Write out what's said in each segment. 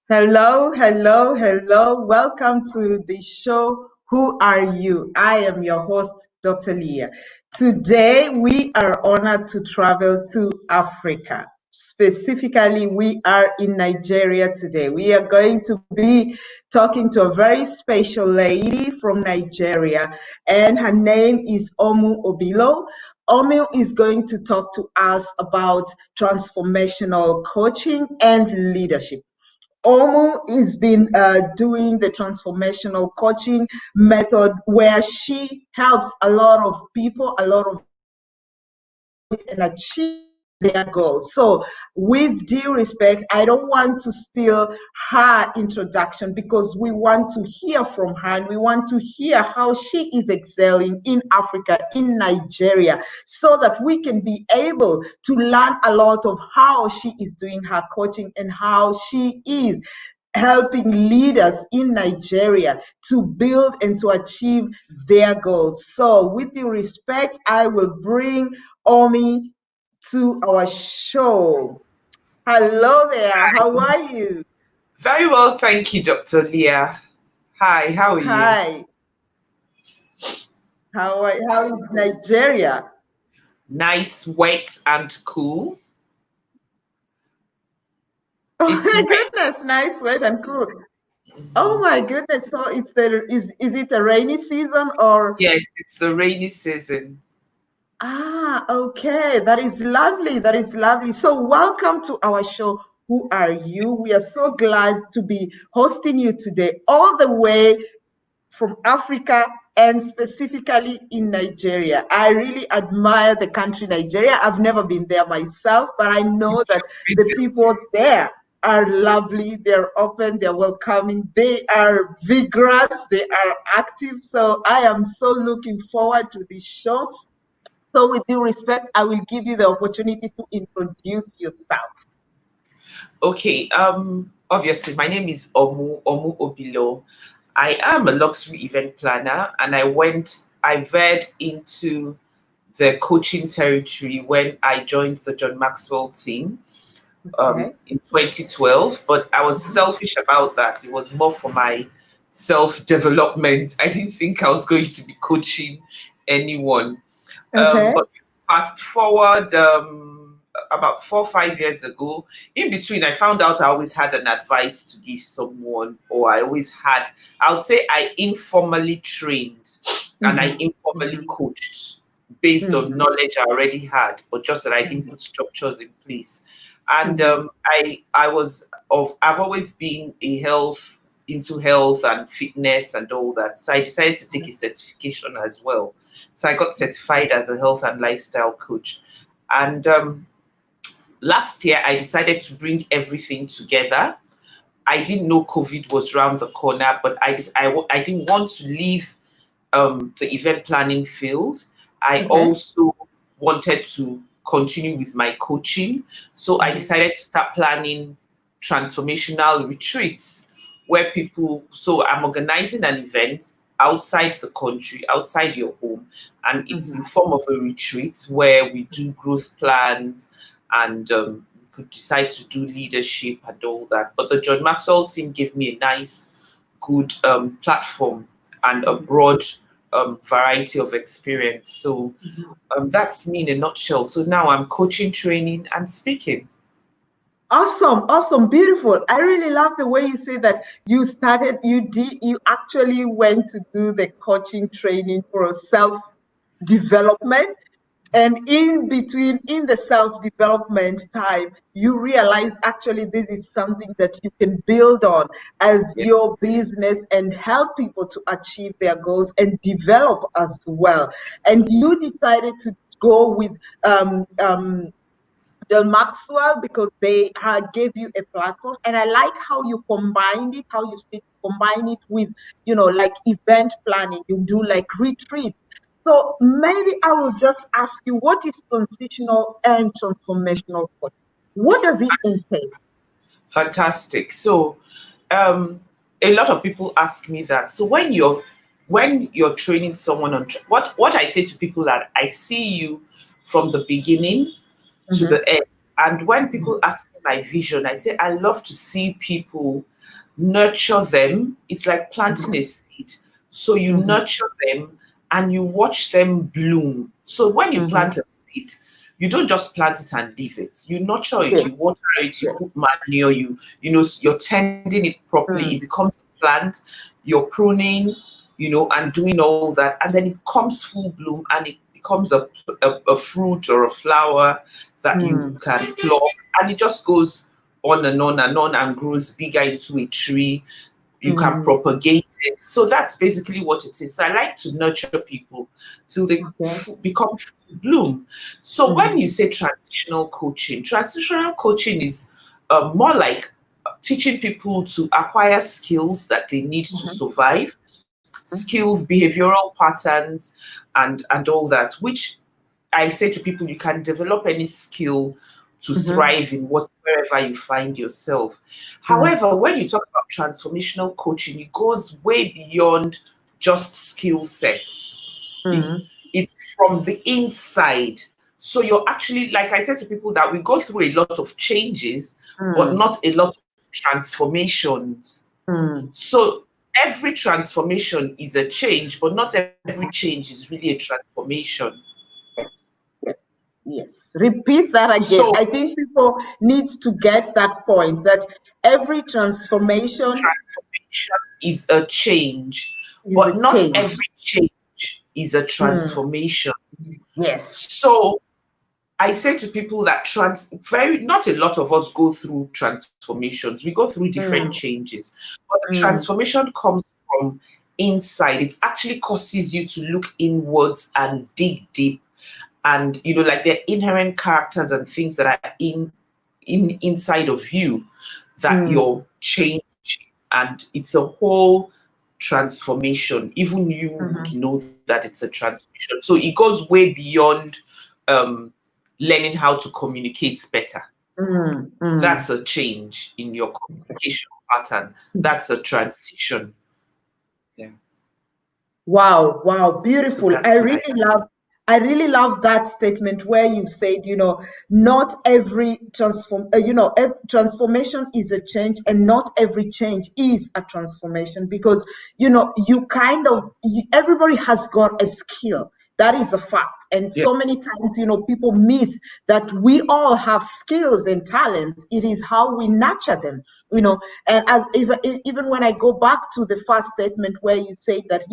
Hello, hello, hello. Welcome to the show, Who Are You? I am your host, Dr. Leah. Today, we are honored to travel to Africa. Specifically, we are in Nigeria today. We are going to be talking to a very special lady from Nigeria, and her name is Omu Obilo. Omu is going to talk to us about transformational coaching and leadership. Omu has been doing the transformational coaching method where she helps a lot of people, a lot of and achieve their goals. So, with due respect, I don't want to steal her introduction because we want to hear from her and we want to hear how she is excelling in Africa, in Nigeria, so that we can be able to learn a lot of how she is doing her coaching and how she is helping leaders in Nigeria to build and to achieve their goals. So, with due respect, I will bring Omi to our show. Hello there. How are you? Very well, thank you, Dr. Leah. Hi, how are you? Hi. How is Nigeria? Nice, wet, and cool. Oh It's my rain. goodness, nice, wet and cool. Oh my goodness. So is it a rainy season or Yes, it's the rainy season. okay. That is lovely. That is lovely. So, welcome to our show. Who are you? We are so glad to be hosting you today, all the way from Africa and specifically in Nigeria. I really admire the country Nigeria. I've never been there myself, but I know that the people there are lovely, they're open, they're welcoming, they are vigorous, they are active. So I am so looking forward to this show. So, with due respect, I will give you the opportunity to introduce yourself. Okay, obviously, my name is Omu Obilo. I am a luxury event planner, and I veered into the coaching territory when I joined the John Maxwell team. Okay. In 2012, but I was selfish about that. It was more for my self development. I didn't think I was going to be coaching anyone. Okay. But fast forward about 4 or 5 years ago, in between, I found out I always had an advice to give someone, or I would say I informally trained and I Mhm. informally coached based on Mhm. knowledge I already had, but just that I didn't Mhm. put structures in place. And Mhm. I've always been into health and fitness and all that. So I decided to take a certification as well. So I got certified as a health and lifestyle coach. And last year, I decided to bring everything together. I didn't know COVID was around the corner, but I didn't want to leave the event planning field. I Okay. also wanted to continue with my coaching. So I Mhm. decided to start planning transformational retreats so I'm organizing an event outside the country, outside your home, and it's Mhm. in form of a retreat where we do growth plans and we could decide to do leadership and all that. But the John Maxwell team gave me a nice, good platform and a broad variety of experience. So Mhm. that's me in a nutshell. So now I'm coaching, training, and speaking. Awesome, awesome, beautiful. I really love the way you say that you actually went to do the coaching training for self development. And in between, in the self development time, you realize actually this is something that you can build on as Yeah. your business and help people to achieve their goals and develop as well. And you decided to go with John Maxwell because they gave you a platform. And I like how you combined it, how you said combine it with, like event planning. You do like retreat. So maybe I will just ask you, what is transitional and transformational coaching? What does it entail? Fantastic. So um, a lot of people ask me that. So when you're training someone what I say to people that I see you from the beginning to Mhm. the end. And when Mhm. people ask me my vision, I say I love to see people nurture them. It's like planting a seed. So you nurture them and you watch them bloom. So when you plant a seed, you don't just plant it and leave it. You nurture it, you water it, you put manure, you're tending it properly. It becomes a plant. You're pruning, and doing all that, and then it comes full bloom and it becomes a fruit or a flower that you can pluck, and it just goes on and on and on and grows bigger into a tree. You can propagate it. So that's basically what it is. So I like to nurture people till they become full bloom. So when you say transitional coaching is more like teaching people to acquire skills that they need to survive, skills, behavioral patterns, and all that, which I say to people, you can develop any skill to thrive in wherever you find yourself. However, when you talk about transformational coaching, it goes way beyond just skill sets. It's from the inside. So you're actually, like I said to people, that we go through a lot of changes, but not a lot of transformations. So every transformation is a change, but not every change is really a transformation. Yes. Repeat that again. So, I think people need to get that point, that every transformation is a change, but not every change is a transformation. Yes. So I say to people that not a lot of us go through transformations. We go through different changes, but the transformation comes from inside. It actually causes you to look inwards and dig deep. And like there are inherent characters and things that are inside of you that you're changing, and it's a whole transformation. Even you would know that it's a transformation. So it goes way beyond learning how to communicate better. That's a change in your communication pattern. That's a transition. Yeah. Wow, beautiful. So I really love that statement where you said, not every transformation is a change, and not every change is a transformation, because, everybody has got a skill. That is a fact. And so many times, people miss that we all have skills and talents. It is how we nurture them, and even when I go back to the first statement where you say that,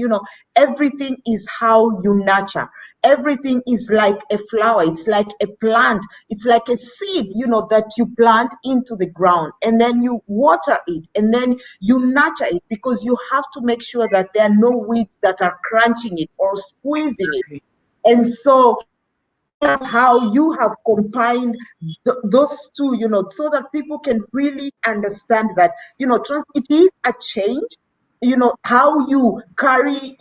everything is how you nurture. Everything is like a flower. It's like a plant. It's like a seed, that you plant into the ground, and then you water it, and then you nurture it, because you have to make sure that there are no weeds that are crunching it or squeezing it. And so how you have combined those two, so that people can really understand that, it is a change, how you carry,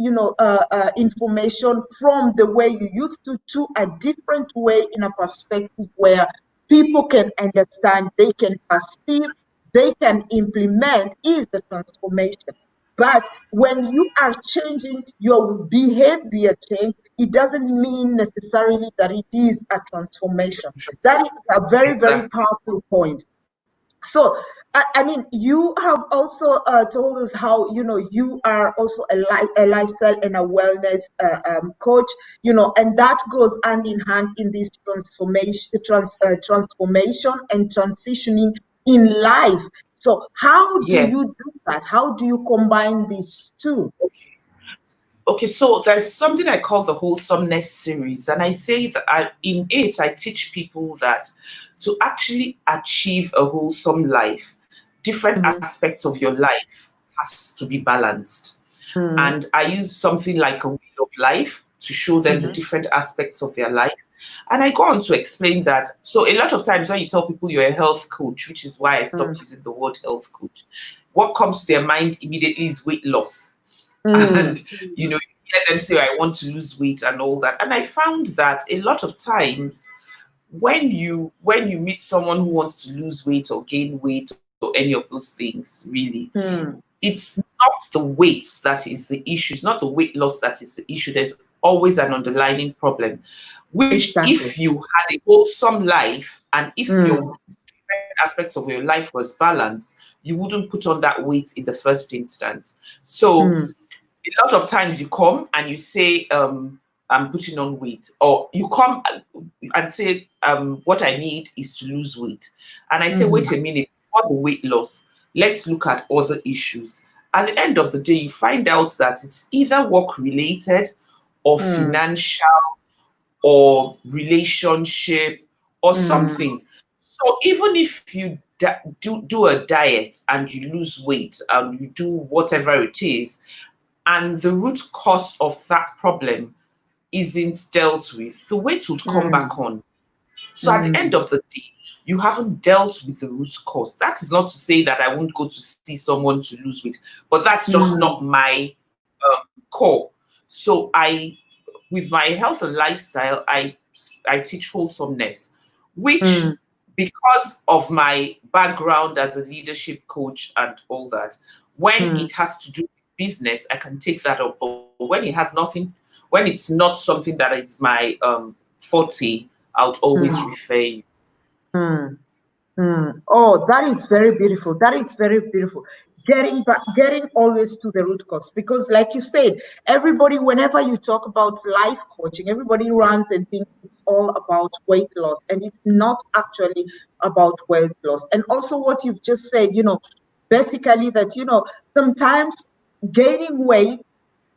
information from the way you used to a different way, in a perspective where people can understand, they can perceive, they can implement, is the transformation. But when you are changing, your behavior change, it doesn't mean necessarily that it is a transformation. That is a very, very powerful point. So, I mean, you have also told us how, you are also a lifestyle and a wellness coach, and that goes hand in hand in this transformation and transitioning in life. So how do you do that? How do you combine these two? Okay, so there's something I call the wholesomeness series, and I say that in it I teach people that to actually achieve a wholesome life, different aspects of your life has to be balanced. And I use something like a wheel of life to show them the different aspects of their life. And I go on to explain that. So a lot of times when you tell people you're a health coach, which is why I stopped using the word health coach, what comes to their mind immediately is weight loss. And you hear them say, I want to lose weight and all that. And I found that a lot of times when you meet someone who wants to lose weight or gain weight or any of those things, really, it's not the weight that is the issue. It's not the weight loss that is the issue. There's always an underlying problem, which if you had a wholesome life, and if your aspects of your life was balanced, you wouldn't put on that weight in the first instance. So a lot of times you come and you say, I'm putting on weight, or you come and say, what I need is to lose weight. And I say, wait a minute, before the weight loss, let's look at other issues. At the end of the day, you find out that it's either work related or financial or relationship or something. So even if you do a diet and you lose weight and you do whatever it is, and the root cause of that problem isn't dealt with, the weight would come back on. So at the end of the day, you haven't dealt with the root cause. That is not to say that I won't go to see someone to lose weight, but that's just not my core. So with my health and lifestyle, I teach wholesomeness, which because of my background as a leadership coach and all that, when it has to do with business, I can take that up. But when it has nothing, when it's not something that is my forte, I would always refer you. Oh, that is very beautiful. That is very beautiful. Getting always to the root cause, because like you said, everybody, whenever you talk about life coaching, everybody runs and thinks it's all about weight loss, and it's not actually about weight loss. And also what you've just said, basically that, sometimes gaining weight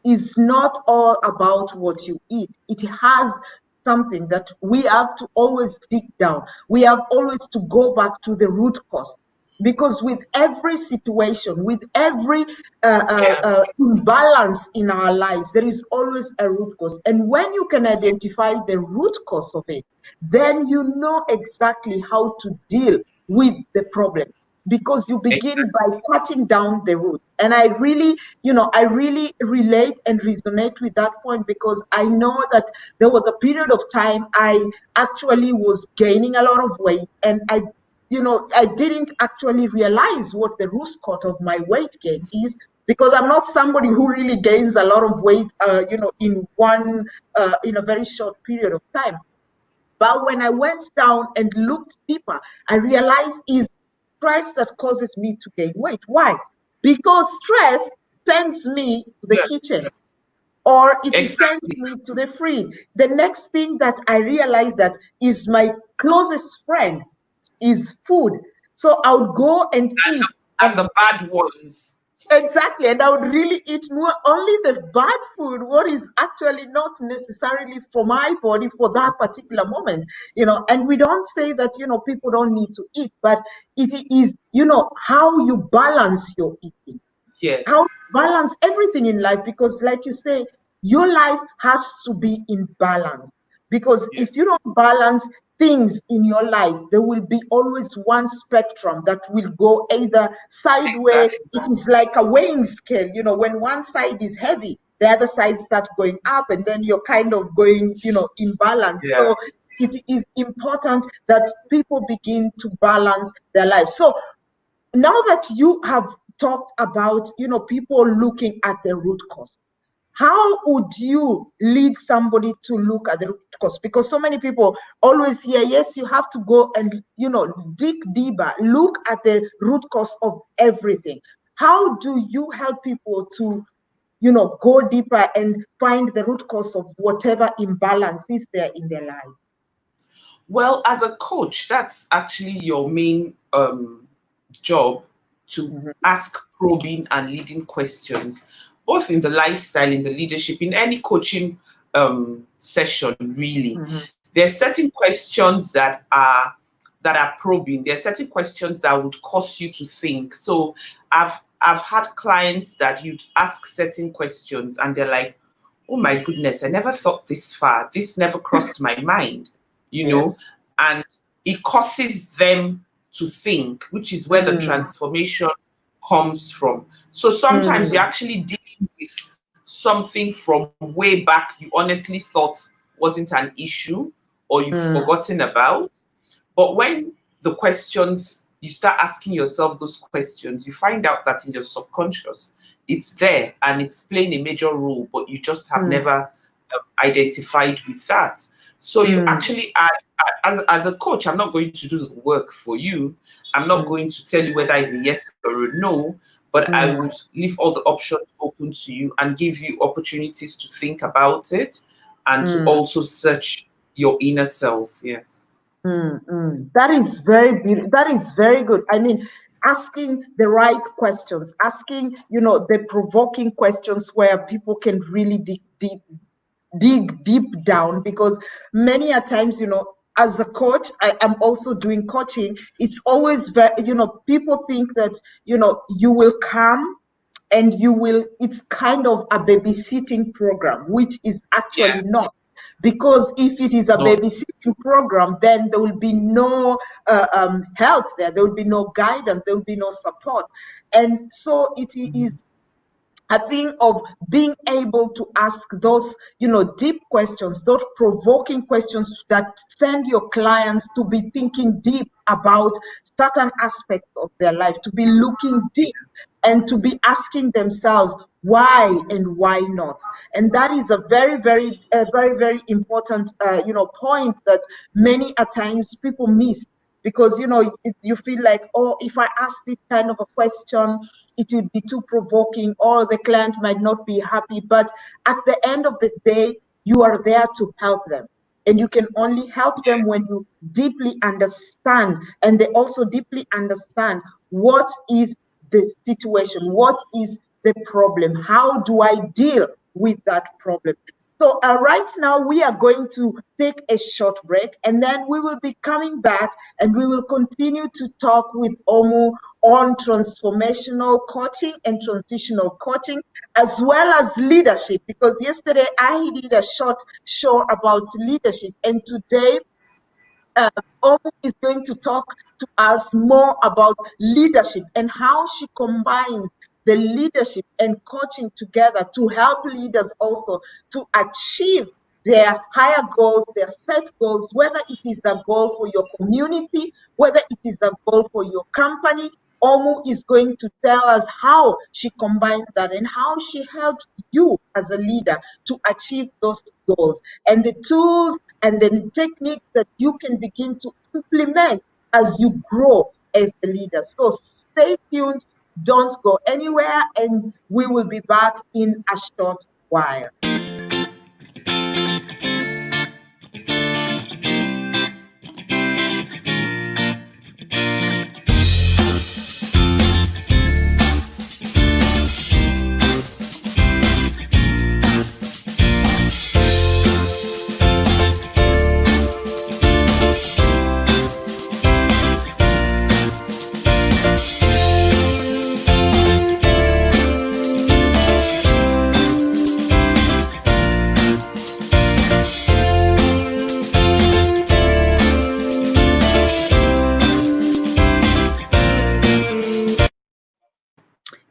is not all about what you eat. It has something that we have to always dig down. We have always to go back to the root cause. Because with every situation, with every imbalance in our lives, there is always a root cause. And when you can identify the root cause of it, then you know exactly how to deal with the problem, because you begin by cutting down the root. And I really relate and resonate with that point, because I know that there was a period of time I actually was gaining a lot of weight, and I didn't actually realize what the root cause of my weight gain is, because I'm not somebody who really gains a lot of weight, in a very short period of time. But when I went down and looked deeper, I realized is stress that causes me to gain weight. Why? Because stress sends me to the kitchen, or it sends me to the fridge. The next thing that I realized that is my closest friend is food. So I would go and eat. And the bad ones. Exactly. And I would really eat more only the bad food, what is actually not necessarily for my body for that particular moment. And we don't say that, people don't need to eat, but it is, how you balance your eating. Yes. How you balance everything in life, because like you say, your life has to be in balance. Because if you don't balance things in your life, there will be always one spectrum that will go either sideways. It is like a weighing scale. When one side is heavy, the other side starts going up, and then you're kind of going, in balance. So it is important that people begin to balance their lives. So now that you have talked about, people looking at the root cause, how would you lead somebody to look at the root cause? Because so many people always hear, yes, you have to go and, dig deeper, look at the root cause of everything. How do you help people to, go deeper and find the root cause of whatever imbalance is there in their life? Well, as a coach, that's actually your main job, to ask probing and leading questions, both in the lifestyle, in the leadership, in any coaching session, really. There's certain questions that are probing. There's certain questions that would cause you to think. So I've had clients that you'd ask certain questions and they're like, oh my goodness, I never thought this far. This never crossed my mind, and it causes them to think, which is where the transformation comes from. So sometimes you're actually dealing with something from way back you honestly thought wasn't an issue or you've forgotten about. But when the questions, you start asking yourself those questions, you find out that in your subconscious, it's there and it's playing a major role, but you just have never identified with that. So you actually as a coach, I'm not going to do the work for you. I'm not going to tell you whether it's a yes or a no, but I would leave all the options open to you and give you opportunities to think about it and to also search your inner self. Yes. That is very beautiful. That is very good. I mean, asking the right questions, asking, the provoking questions where people can really dig deep down, because many a times, as a coach, I am also doing coaching. It's always very, people think that, you will come and it's kind of a babysitting program, which is actually Yeah. not. Because if it is a No. babysitting program, then there will be no help there. There will be no guidance. There will be no support. And so it is a thing of being able to ask those, deep questions, those provoking questions that send your clients to be thinking deep about certain aspects of their life, to be looking deep and to be asking themselves why and why not. And that is a very, very, very, very important, point that many a times people miss, because you feel like, oh, if I ask this kind of a question, it would be too provoking, or the client might not be happy. But at the end of the day, you are there to help them, and you can only help them when you deeply understand, and they also deeply understand what is the situation, what is the problem, how do I deal with that problem. So right now we are going to take a short break, and then we will be coming back and we will continue to talk with Omu on transformational coaching and transitional coaching, as well as leadership, because yesterday I did a short show about leadership, and today Omu is going to talk to us more about leadership and how she combines the leadership and coaching together to help leaders also to achieve their higher goals, their set goals, whether it is a goal for your community, whether it is a goal for your company. Omu is going to tell us how she combines that and how she helps you as a leader to achieve those goals, and the tools and the techniques that you can begin to implement as you grow as a leader. So stay tuned, don't go anywhere, and we will be back in a short while.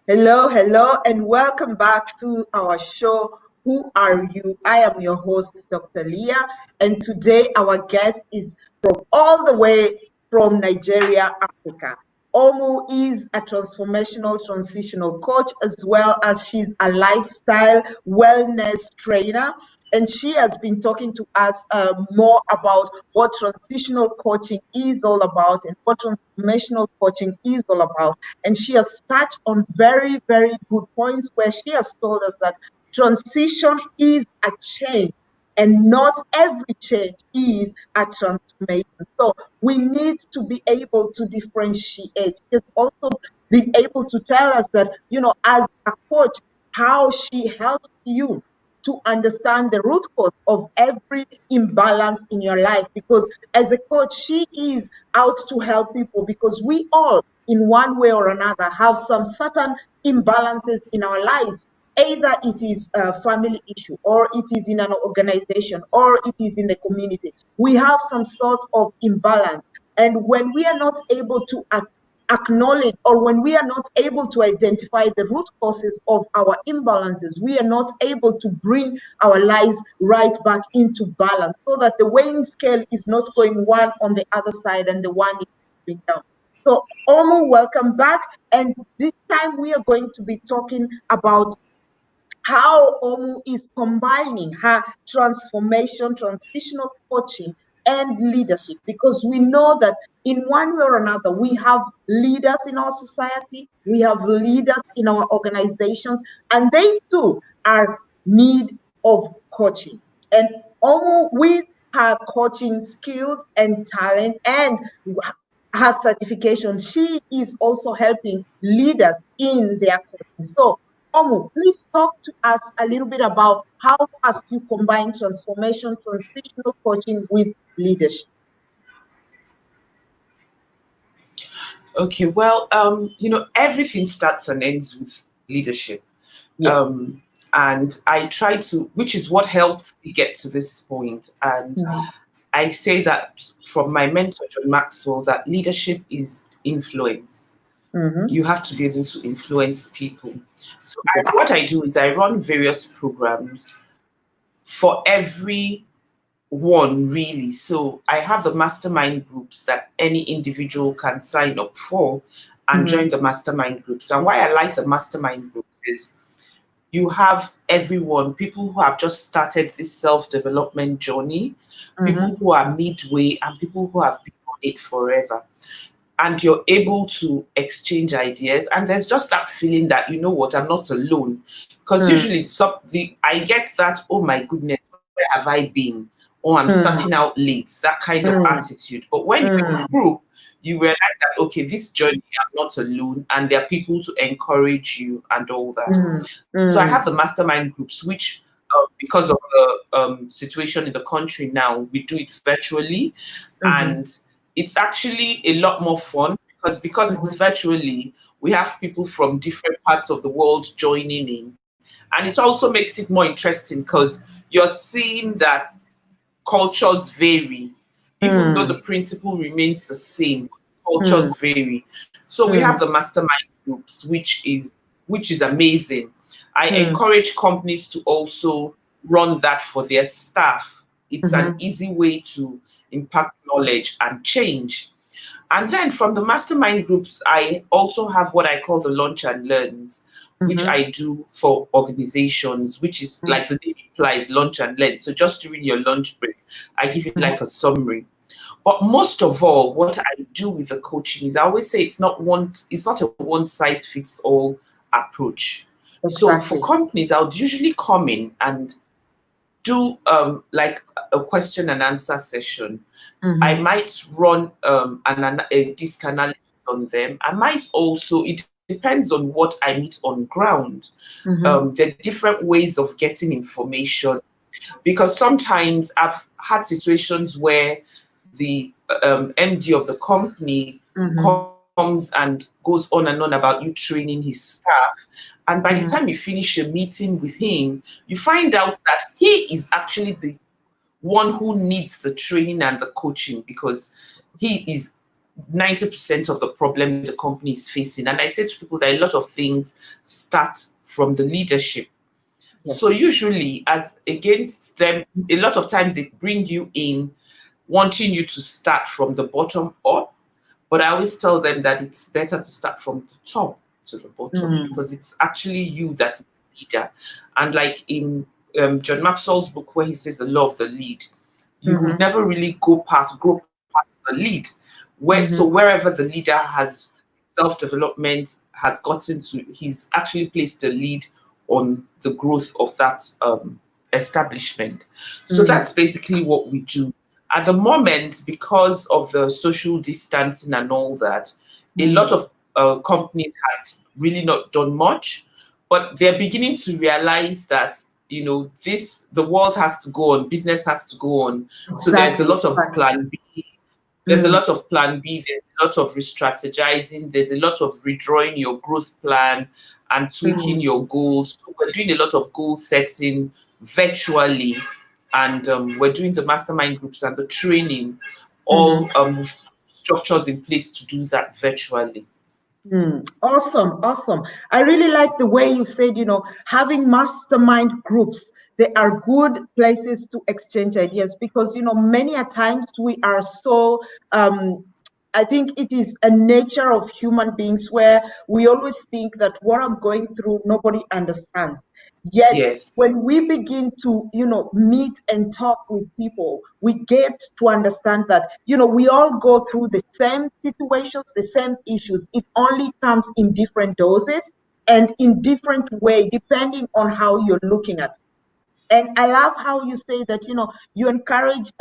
Hello, and welcome back to our show, Who Are You? I am your host, Dr. Leah, and today our guest is from all the way from Nigeria, Africa. Omu is a transformational transitional coach, as well as she's a lifestyle wellness trainer. And she has been talking to us more about what transitional coaching is all about and what transformational coaching is all about. And she has touched on very, very good points where she has told us that transition is a change, and not every change is a transformation. So we need to be able to differentiate. It's also been able to tell us that, as a coach, how she helps you to understand the root cause of every imbalance in your life. Because as a coach, she is out to help people, because we all, in one way or another, have some certain imbalances in our lives. Either it is a family issue, or it is in an organization, or it is in the community. We have some sort of imbalance. And when we are not able to acknowledge, or when we are not able to identify the root causes of our imbalances, we are not able to bring our lives right back into balance, so that the weighing scale is not going one on the other side and the one is going down. So, Omu, welcome back. And this time we are going to be talking about how Omu is combining her transformation, transitional coaching and leadership, because we know that in one way or another, we have leaders in our society, we have leaders in our organizations, and they too are need of coaching. And Omo, with her coaching skills and talent and her certification, she is also helping leaders in their coaching. So, Omo, please talk to us a little bit about how fast you combine transformation, transitional coaching with leadership. Okay, well, everything starts and ends with leadership. Yeah. Um, and I try to, which is what helped me get to this point. And Mhm. I say that from my mentor, John Maxwell, that leadership is influence. Mhm. You have to be able to influence people. So Yes. what I do is I run various programs for every one, really. So I have the mastermind groups that any individual can sign up for and Mhm. join the mastermind groups. And why I like the mastermind groups is you have everyone, people who have just started this self-development journey, people Mhm. who are midway, and people who have been on it forever. And you're able to exchange ideas. And there's just that feeling that, you know what, I'm not alone. Because Mm. usually I get that, oh my goodness, where have I been? Oh, I'm Mm. starting out late, that kind of Mm. attitude. But when you're in a Mm. group, you realize that, okay, this journey, I'm not alone, and there are people to encourage you and all that. Mm. So I Mm. have the mastermind groups, which because of the situation in the country now, we do it virtually, Mhm. and it's actually a lot more fun because it's Mhm. virtually. We have people from different parts of the world joining in, and it also makes it more interesting because you're seeing that cultures vary, even though the Mm. principle remains the same. Mm. Cultures vary. So we have Mm. the mastermind groups, which is amazing. I Mm. encourage companies to also run that for their staff. It's an Mhm. easy way to impact knowledge and change. And then from the mastermind groups, I also have what I call the lunch and learns, which Mhm. I do for organizations, which is Mm. like the name implies lunch and learn. So just during your lunch break, I give you Mhm. like a summary. But most of all, what I do with the coaching is I always say it's not a one size fits all approach. So for Exactly. companies, I would usually come in and do like a question and answer session. I Mhm. might run a disc analysis on them. I might also, it depends on what I meet on ground. Mhm. There are different ways of getting information because sometimes I've had situations where the MD of the company Mhm. comes and goes on and on about you training his staff. And by the time you Mhm. finish a meeting with him, you find out that he is actually the one who needs the training and the coaching because he is 90% of the problem the company is facing. And I say to people that a lot of things start from the leadership. So Yes. usually, as against them, a lot of times they bring you in wanting you to start from the bottom up. But I always tell them that it's better to start from the top to the bottom Mm. because it's actually you that is the leader. And like in John Maxwell's book, where he says the law of the lead, you would Mhm. never really grow past the lead. So Mhm. wherever the leader has self-development has gotten to, he's actually placed the lead on the growth of that establishment. So Mm. that's basically what we do. At the moment, because of the social distancing and all that, a lot Mm. of companies had really not done much, but they're beginning to realize that the world has to go on, business has to go on. So there's a Exactly. lot of Exactly. plan B. There's a Mm. lot of plan B, there's a lot of re-strategizing, there's a lot of redrawing your growth plan and tweaking Mm. your goals. So we're doing a lot of goal setting virtually, and we're doing the mastermind groups and the training, Mhm. all structures in place to do that virtually. Mm, awesome, awesome. I really like the way you said, having mastermind groups, they are good places to exchange ideas because, many a times we are so I think it is a nature of human beings where we always think that what I'm going through, nobody understands. Yet, Yes. when we begin to, meet and talk with people, we get to understand that, we all go through the same situations, the same issues. It only comes in different doses and in different way, depending on how you're looking at it. And I love how you say that, you encourage,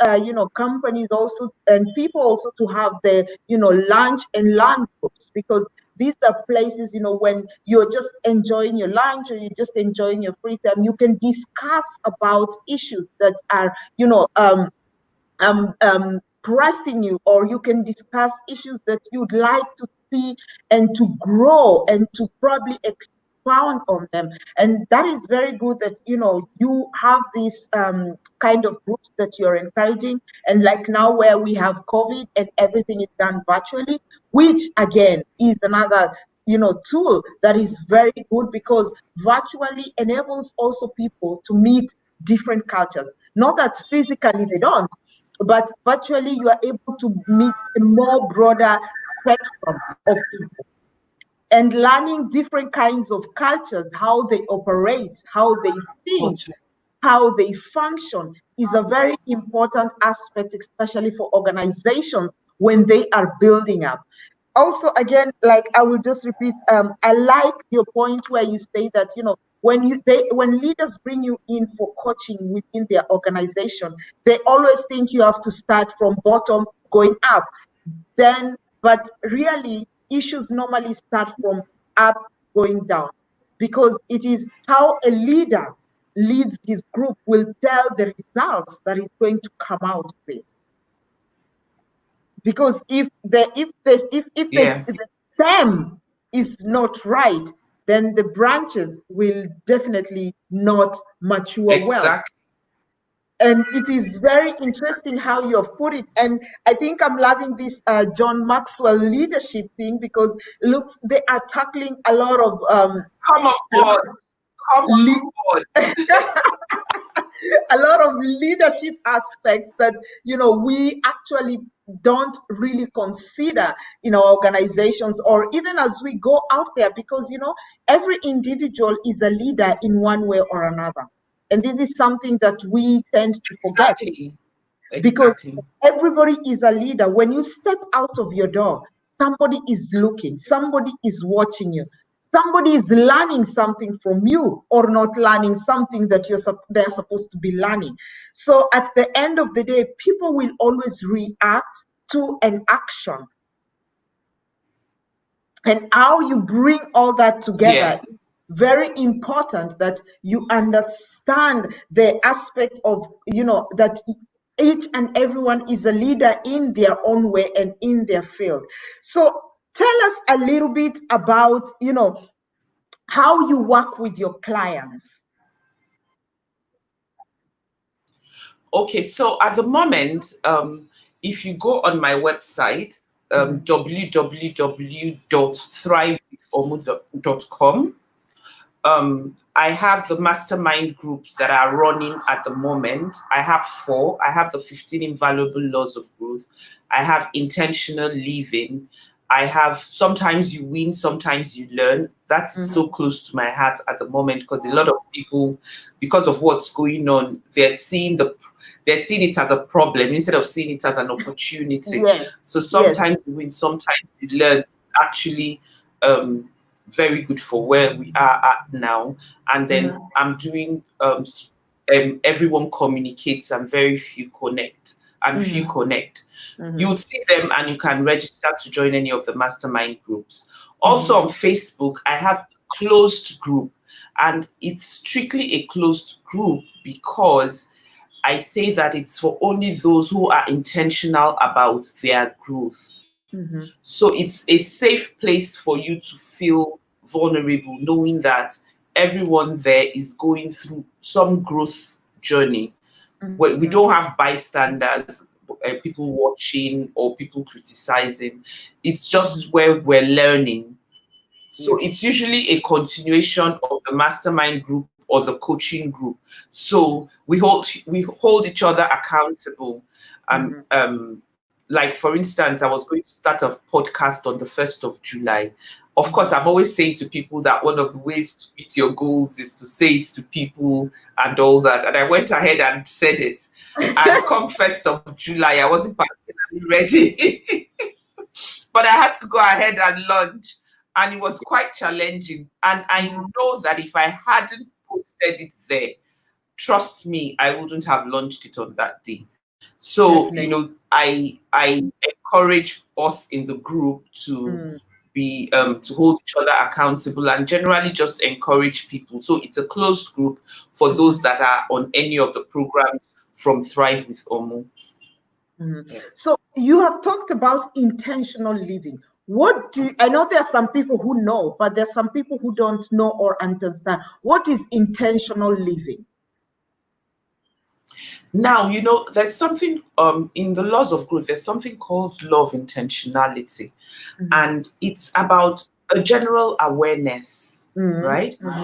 companies also and people also to have the, lunch and learn groups, because these are places, when you're just enjoying your lunch or you're just enjoying your free time, you can discuss about issues that are, pressing you, or you can discuss issues that you'd like to see and to grow and to probably expound on them. And that is very good that you have these kind of groups that you're encouraging. And like now where we have COVID and everything is done virtually, which again is another tool that is very good, because virtually enables also people to meet different cultures. Not that physically they don't, but virtually you are able to meet a more broader spectrum of people, and learning different kinds of cultures, how they operate, how they think, how they function, is a very important aspect, especially for organizations when they are building up. Also, again, like I will just repeat, I like your point where you say that, when leaders bring you in for coaching within their organization, they always think you have to start from bottom going up. But really, issues normally start from up going down, because it is how a leader leads his group will tell the results that is going to come out of it. Because if the stem is not right, then the branches will definitely not mature well. Exactly. And it is very interesting how you have put it. And I think I'm loving this John Maxwell leadership thing, because looks, they are tackling a lot of Come on board. Come on board. a lot of leadership aspects that we actually don't really consider in our organizations, or even as we go out there, because every individual is a leader in one way or another, and this is something that we tend to forget. Because everybody is a leader. When you step out of your door, somebody is looking, somebody is watching you, somebody is learning something from you, or not learning something that they're supposed to be learning. So at the end of the day, people will always react to an action. And how you bring all that together is very important, that you understand the aspect of, that each and everyone is a leader in their own way and in their field. So tell us a little bit about, how you work with your clients. Okay, so at the moment, if you go on my website, www.thrivewithomu.com, I have the mastermind groups that are running at the moment. I have 4. I have the 15 invaluable laws of growth. I have intentional living. I have sometimes you win, sometimes you learn. That's so close to my heart at the moment, because a lot of people, because of what's going on, they're seeing it as a problem instead of seeing it as an opportunity. So sometimes you win, sometimes you learn. Actually, very good for where we are at now. And then I'm doing everyone communicates and very few connect. Few connect. You'll see them and you can register to join any of the mastermind groups. Also on Facebook, I have a closed group, and it's strictly a closed group because I say that it's for only those who are intentional about their growth. So it's a safe place for you to feel vulnerable, knowing that everyone there is going through some growth journey. We don't have bystanders, people watching or people criticizing. It's just where we're learning. So it's usually a continuation of the mastermind group or the coaching group. So we hold each other accountable. like for instance, I was going to start a podcast on the 1st of July. Of course, I'm always saying to people that one of the ways to meet your goals is to say it to people and all that. And I went ahead and said it. And come 1st of July, I wasn't particularly ready. But I had to go ahead and launch. And it was quite challenging. And I know that if I hadn't posted it there, trust me, I wouldn't have launched it on that day. So, you know, I encourage us in the group to be to hold each other accountable and generally just encourage people. So it's a closed group for those that are on any of the programs from Thrive with Omo. So you have talked about intentional living. What do I know? There are some people who know, but there's some people who don't know or understand. What is intentional living? Now, you know, there's something in the laws of growth, there's something called law of intentionality. And it's about a general awareness, right? My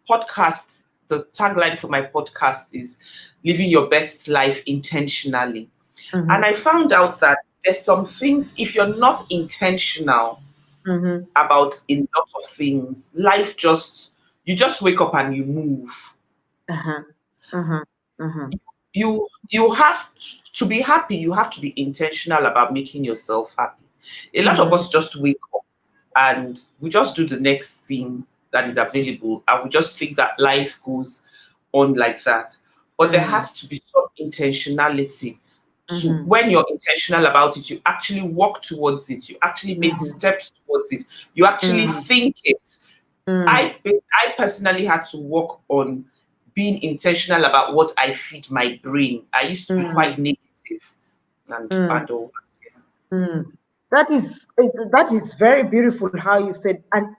podcast, the tagline for my podcast is living your best life intentionally. And I found out that there's some things, if you're not intentional about a lot of things, life you just wake up and you move. You have to be happy. You have to be intentional about making yourself happy. A lot of us just wake up and we just do the next thing that is available, and we just think that life goes on like that. But there has to be some intentionality. So when you're intentional about it, you actually walk towards it. You actually make steps towards it. You actually think it. I personally had to work on being intentional about what I feed my brain. I used to be quite negative and all that. That is very beautiful how you said, and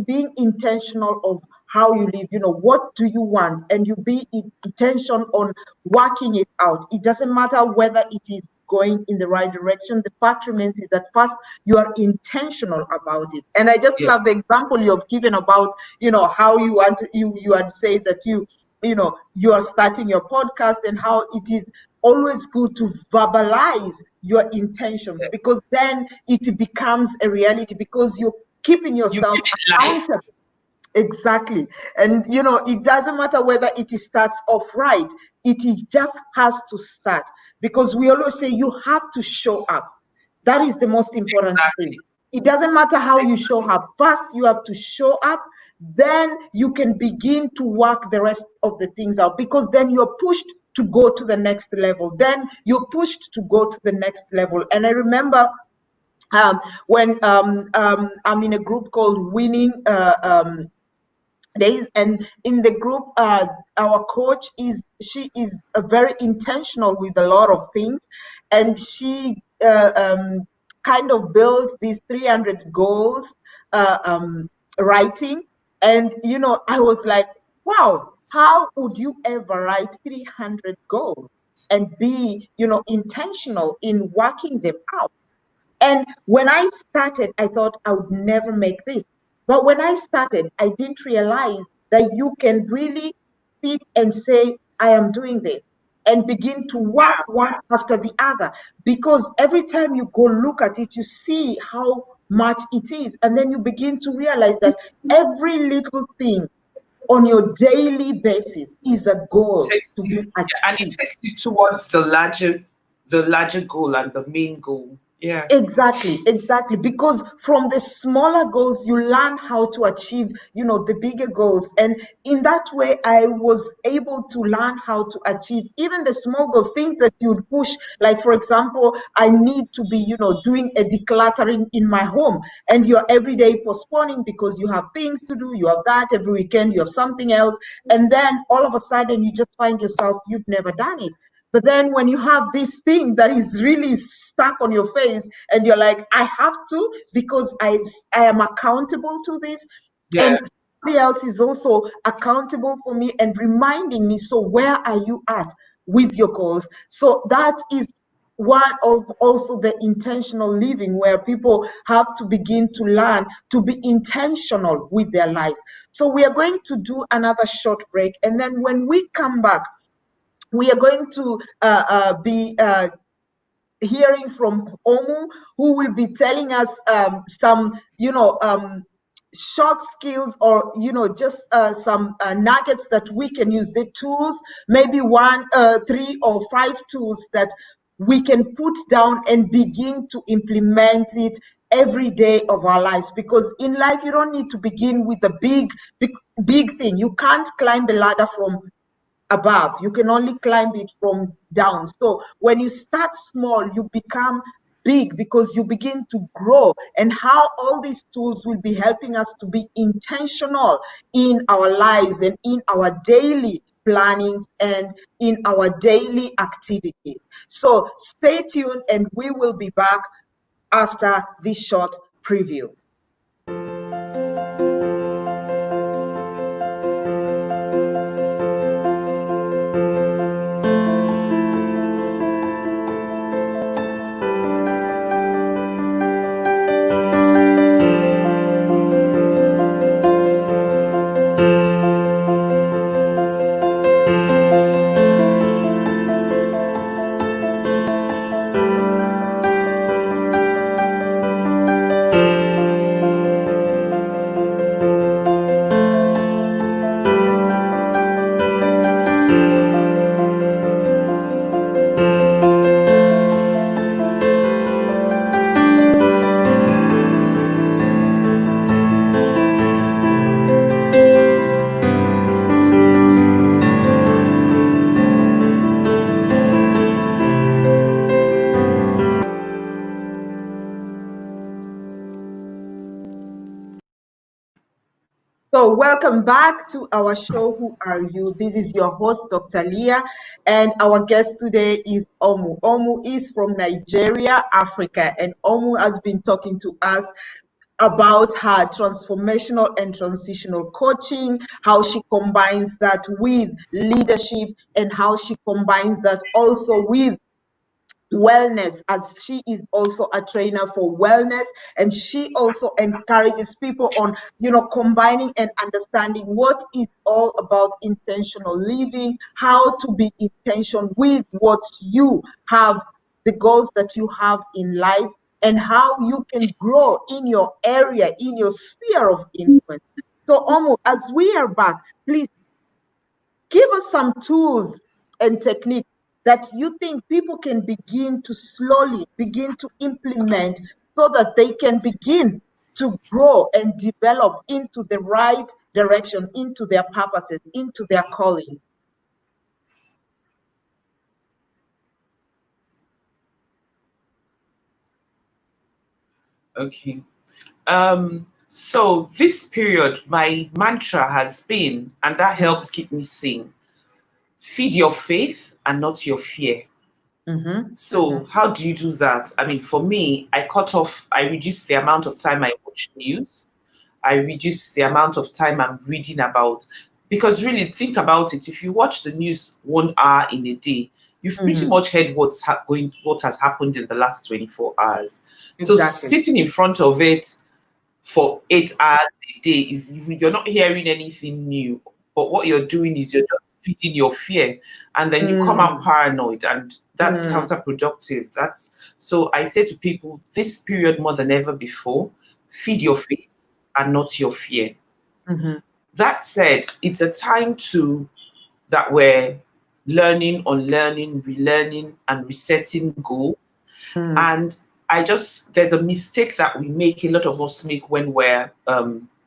being intentional of how you live. What do you want, and you be intention on working it out. It doesn't matter whether it is going in the right direction. The fact remains is that first you are intentional about it. And I just love the example you have given about how you want you had said that you are starting your podcast, and how it is always good to verbalize your intentions, because then it becomes a reality, because you're keeping yourself accountable. Exactly. And it doesn't matter whether it starts off right, just has to start, because we always say you have to show up. That is the most important thing. It doesn't matter how you show up. First, you have to show up. Then you can begin to work the rest of the things out, because then you're pushed to go to the next level. Then you're pushed to go to the next level. And I remember when I'm in a group called Winning Days, and in the group, our coach is very intentional with a lot of things, and she kind of built these 300 goals writing. And I was like, wow, how would you ever write 300 goals and be intentional in working them out? And when I started, I thought I would never make this. But when I started, I didn't realize that you can really sit and say, I am doing this, and begin to work one after the other. Because every time you go look at it, you see how much it is. And then you begin to realize that every little thing on your daily basis is a goal to be achieved. And it takes you towards the larger goal and the main goal. Yeah. Exactly. Because from the smaller goals, you learn how to achieve, the bigger goals. And in that way, I was able to learn how to achieve even the small goals, things that you'd push. Like, for example, I need to be, doing a decluttering in my home, and you're every day postponing because you have things to do. You have that every weekend, you have something else. And then all of a sudden you just find yourself, you've never done it. But then when you have this thing that is really stuck on your face, and you're like, I have to, because I am accountable to this. Yeah. And somebody else is also accountable for me and reminding me, so where are you at with your goals? So that is one of also the intentional living, where people have to begin to learn to be intentional with their lives. So we are going to do another short break. And then when we come back, we are going to be hearing from Omu, who will be telling us some, short skills, or just some nuggets that we can use, the tools, maybe 3 or 5 tools that we can put down and begin to implement it every day of our lives. Because in life, you don't need to begin with a big thing. You can't climb the ladder from above. You can only climb it from down. So when you start small, you become big, because you begin to grow. And how all these tools will be helping us to be intentional in our lives and in our daily plannings and in our daily activities. So stay tuned, and we will be back after this short preview. So welcome back to our show, Who Are You? This is your host, Dr. Leah, and our guest today is Omu. Omu is from Nigeria, Africa, and Omu has been talking to us about her transformational and transitional coaching, how she combines that with leadership, and how she combines that also with wellness, as she is also a trainer for wellness, and she also encourages people on combining and understanding what is all about intentional living, how to be intentional with what you have, the goals that you have in life, and how you can grow in your area, in your sphere of influence. So Omo, as we are back, please give us some tools and techniques that you think people can begin to slowly begin to implement, so that they can begin to grow and develop into the right direction, into their purposes, into their calling. Okay. So this period, my mantra has been, and that helps keep me sane, feed your faith and not your fear. So how do you do that? I mean, for me, I reduced the amount of time I watch news. I reduce the amount of time I'm reading about. Because really, think about it. If you watch the news 1 hour in a day, you've pretty much heard what has happened in the last 24 hours. So Exactly. sitting in front of it for 8 hours a day you're not hearing anything new. But what you're doing is you're just feeding your fear, and then you come out paranoid, and that's counterproductive. So I say to people, this period more than ever before, feed your faith and not your fear. That said, it's a time that we're learning, unlearning, relearning, and resetting goals. And there's a mistake that we make, a lot of us make when we're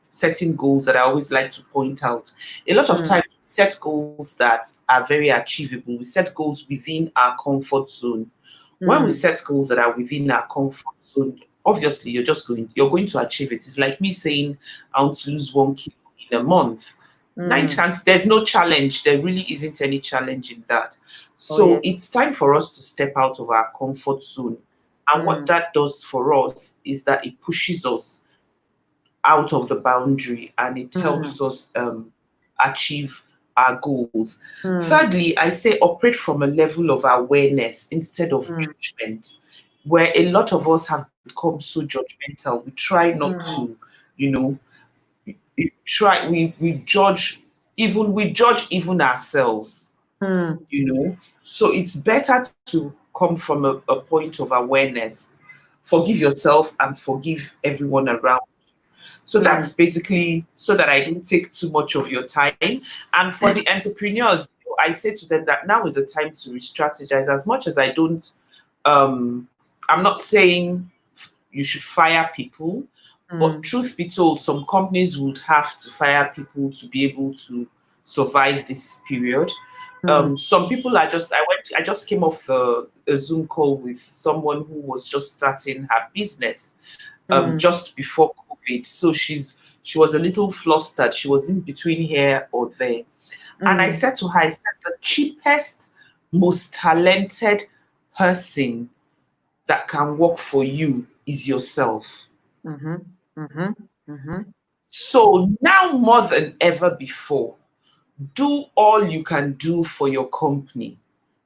setting goals, that I always like to point out. A lot of times we set goals that are very achievable. We set goals within our comfort zone. When we set goals that are within our comfort zone, obviously you're going to achieve it. It's like me saying I want to lose 1 kilo in a month. 9 chances, there's no challenge. There really isn't any challenge in that. So it's time for us to step out of our comfort zone. And what that does for us is that it pushes us out of the boundary, and it helps us achieve our goals. Thirdly, I say operate from a level of awareness instead of judgment, where a lot of us have become so judgmental. We try not to, we judge even ourselves. Mm, So it's better to come from a point of awareness, forgive yourself and forgive everyone around. So mm, that's basically so that I don't take too much of your time. And for the entrepreneurs, I say to them that now is the time to re-strategize. As much as I don't, I'm not saying you should fire people, but mm, truth be told, some companies would have to fire people to be able to survive this period. mm, Some people are just, I just came off a Zoom call with someone who was just starting her business mm, just before COVID. So she was a little flustered. She was in between here or there. And I mm, said to her, I said, the cheapest, most talented person that can work for you is yourself. mhm, mhm, mhm, So now more than ever before, do all you can do for your company.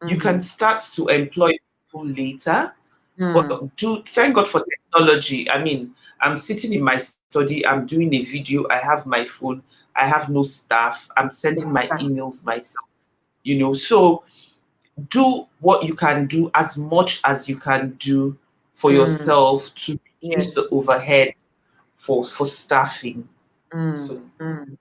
You can mhm, start to employ people later, mm. but do thank God for technology. I mean, I'm sitting in my study, I'm doing a video, I have my phone, I have no staff, I'm sending Yes, my sir. emails myself. So do what you can do as much as you can do for Mm, yourself to yes. reduce the overhead for staffing. Mm, So mm.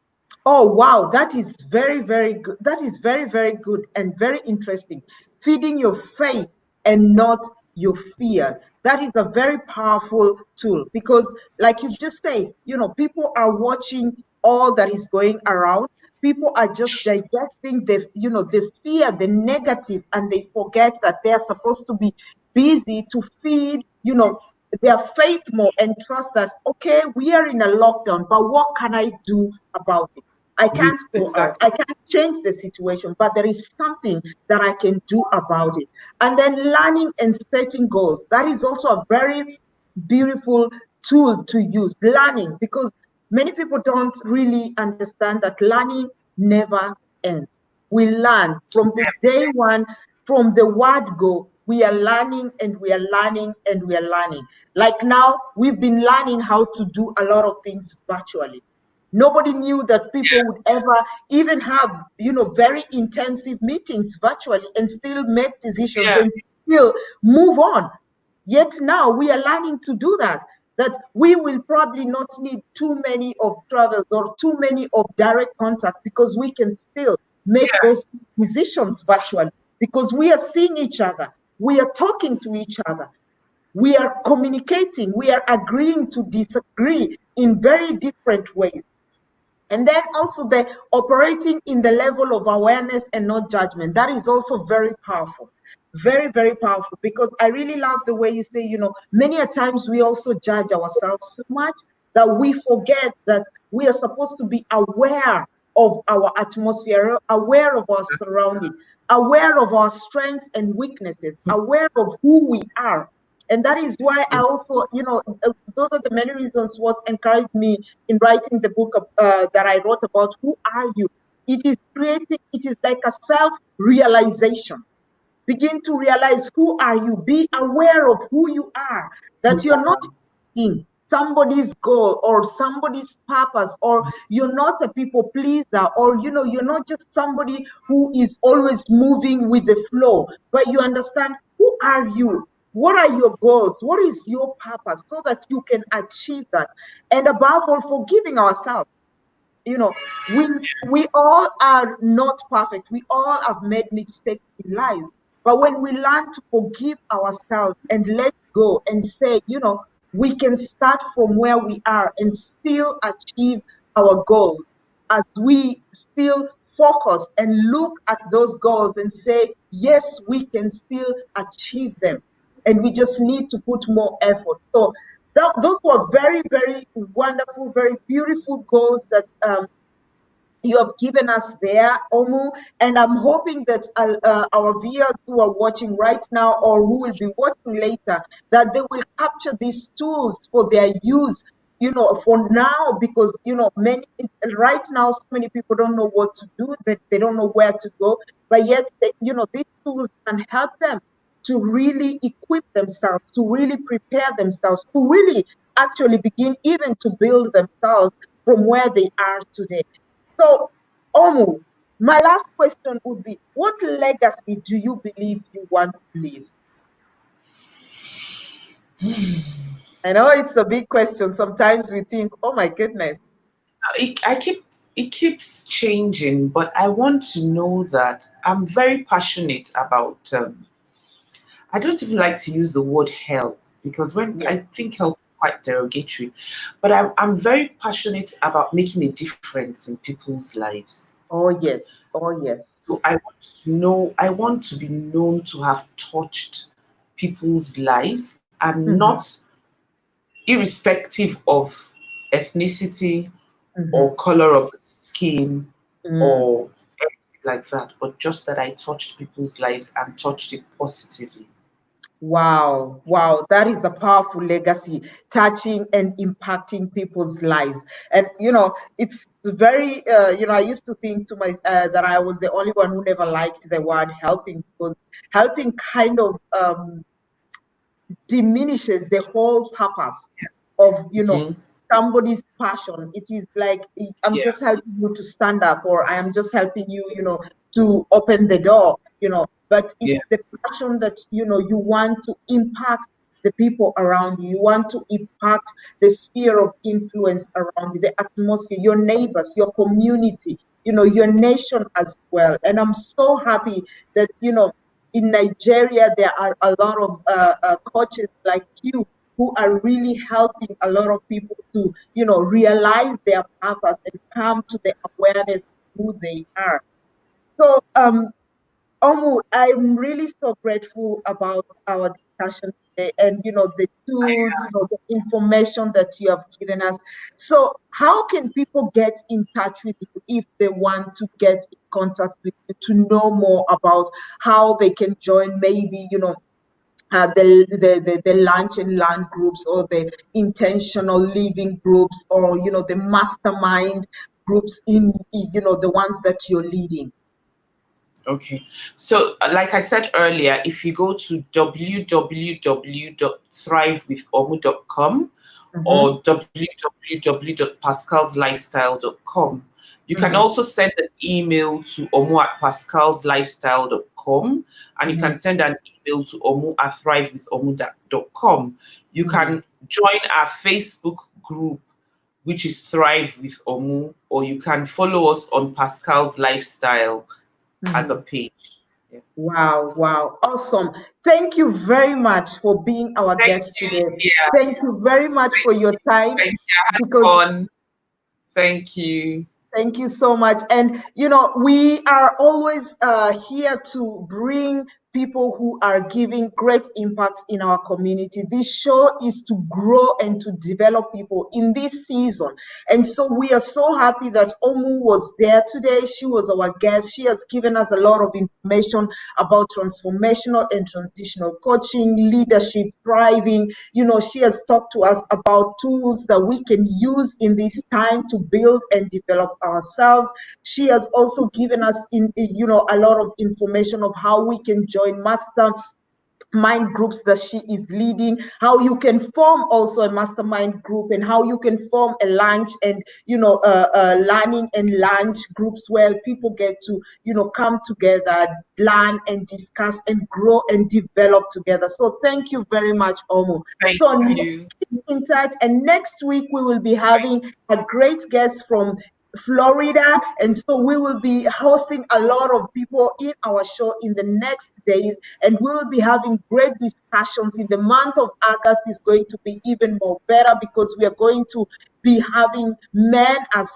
Oh, wow. That is very, very good. That is very, very good and very interesting. Feeding your faith and not your fear. That is a very powerful tool because, like you just say, people are watching all that is going around. People are just digesting the fear, the negative, and they forget that they are supposed to be busy to feed, their faith more and trust that, okay, we are in a lockdown, but what can I do about it? I can't go out. exactly. I can't change the situation, but there is something that I can do about it. And then learning and setting goals. That is also a very beautiful tool to use. Learning, because many people don't really understand that learning never ends. We learn from the day one, from the word go. We are learning and we are learning and we are learning. Like now, we've been learning how to do a lot of things virtually. Nobody knew that people would ever even have, very intensive meetings virtually and still make decisions Yeah, and still move on. Yet now we are learning to do that. That we will probably not need too many of travels or too many of direct contact because we can still make yeah, those decisions virtually because we are seeing each other. We are talking to each other. We are communicating. We are agreeing to disagree in very different ways. And then also the operating in the level of awareness and not judgment. That is also very powerful. Very, very powerful because I really love the way you say, many a times we also judge ourselves so much that we forget that we are supposed to be aware of our atmosphere, aware of our surrounding, aware of our strengths and weaknesses, aware of who we are. And that is why I also, those are the many reasons what encouraged me in writing the book that I wrote about who are you. It is like a self-realization. Begin to realize who are you. Be aware of who you are, that you're not in somebody's goal or somebody's purpose, or you're not a people pleaser, or you're not just somebody who is always moving with the flow, but you understand who are you, what are your goals, what is your purpose, so that you can achieve that. And above all, forgiving ourselves. you know we all are not perfect. We all have made mistakes in lives, but when we learn to forgive ourselves and let go and say, we can start from where we are and still achieve our goals, as we still focus and look at those goals and say, yes, we can still achieve them, and we just need to put more effort. So those were very, very wonderful, very beautiful goals that you have given us there, Omu. And I'm hoping that our viewers who are watching right now or who will be watching later, that they will capture these tools for their use, for now, because, many right now, so many people don't know what to do, that they don't know where to go, but yet, these tools can help them to really equip themselves, to really prepare themselves, to really actually begin even to build themselves from where they are today. So, Omu, My last question would be, what legacy do you believe you want to leave? I know it's a big question. Sometimes we think, oh my goodness. It keeps changing, but I want to know that I'm very passionate about. I don't even like to use the word help because when Yes. I think help is quite derogatory, but I'm very passionate about making a difference in people's lives. Oh yes. Oh yes. So I want to know, I want to be known to have touched people's lives and Mm-hmm. not irrespective of ethnicity Mm-hmm. or color of skin Mm. or anything like that, but just that I touched people's lives and touched it positively. Wow, wow, that is a powerful legacy, touching and impacting people's lives. And it's very, I used to think to my that I was the only one who never liked the word helping, because helping kind of diminishes the whole purpose of Mhm. somebody's passion. It is like, I'm Yeah, just helping you to stand up, or I am just helping you, to open the door, but it's yeah, the passion that you want to impact the people around you. You want to impact the sphere of influence around you, the atmosphere, your neighbors, your community, your nation as well. And I'm so happy that in Nigeria, there are a lot of coaches like you who are really helping a lot of people to, realize their purpose and come to the awareness of who they are. So, Omu, I'm really so grateful about our discussion today, and the tools, the information that you have given us. So, how can people get in touch with you if they want to get in contact with you to know more about how they can join, maybe the lunch and learn groups, or the intentional living groups, or the mastermind groups, in the ones that you're leading? okay. So, like I said earlier, if you go to www.thrivewithomu.com Mm-hmm. or www.pascalslifestyle.com, you can Mm-hmm. also send an email to omu@pascalslifestyle.com, and you Mm-hmm. can send an email to omu@thrivewithomu.com. You Mm-hmm. can join our Facebook group, which is Thrive with Omu, or you can follow us on Pascal's Lifestyle as a Mm-hmm. page. Yeah. Wow, wow, awesome. Thank you very much for being our Thank guest you, today. Lydia. Thank you very much for your time, Thank you. I had because fun. Thank you. thank you so much. And, we are always here to bring people who are giving great impacts in our community. This show is to grow and to develop people in this season. And so we are so happy that Omu was there today. She was our guest. She has given us a lot of information about transformational and transitional coaching, leadership, thriving. She has talked to us about tools that we can use in this time to build and develop ourselves. She has also given us a lot of information of how we can join master mind groups that she is leading, how you can form also a mastermind group, and how you can form a lunch and learning and lunch groups where people get to come together, learn and discuss and grow and develop together. So thank you very much, Omo. Thank So you. keep in touch, and next week we will be having a great guest from Florida. And so we will be hosting a lot of people in our show in the next days, and we will be having great discussions. In the month of August is going to be even more better, because we are going to be having men as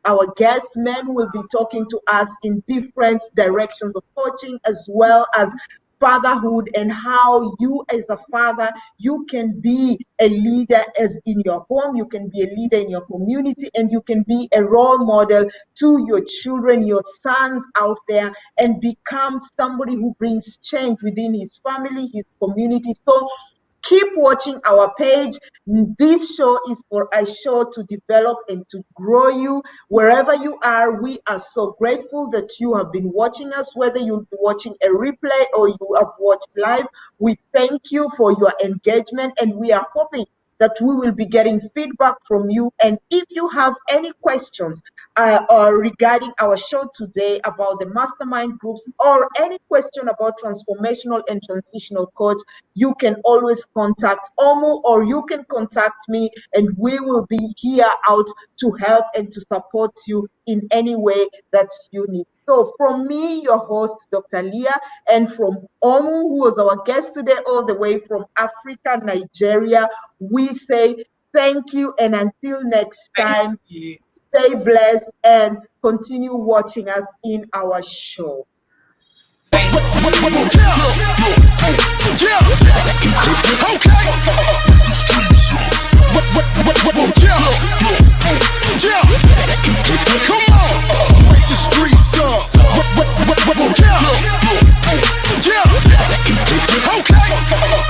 our guests. Men will be talking to us in different directions of coaching, as well as fatherhood, and how you as a father, you can be a leader as in your home, you can be a leader in your community, and you can be a role model to your children, your sons out there, and become somebody who brings change within his family, his community. So keep watching our page. This show is for a show to develop and to grow you. Wherever you are, we are so grateful that you have been watching us, whether you'll be watching a replay or you have watched live. We thank you for your engagement, and we are hoping that we will be getting feedback from you. And if you have any questions regarding our show today about the mastermind groups, or any question about transformational and transitional coach, you can always contact Omo, or you can contact me, and we will be here out to help and to support you in any way that you need. So from me, your host, Dr. Leah, and from Omu, who was our guest today, all the way from Africa, Nigeria, we say thank you, and until next time, stay blessed and continue watching us in our show. Come on, wake the streets up. Yeah, okay.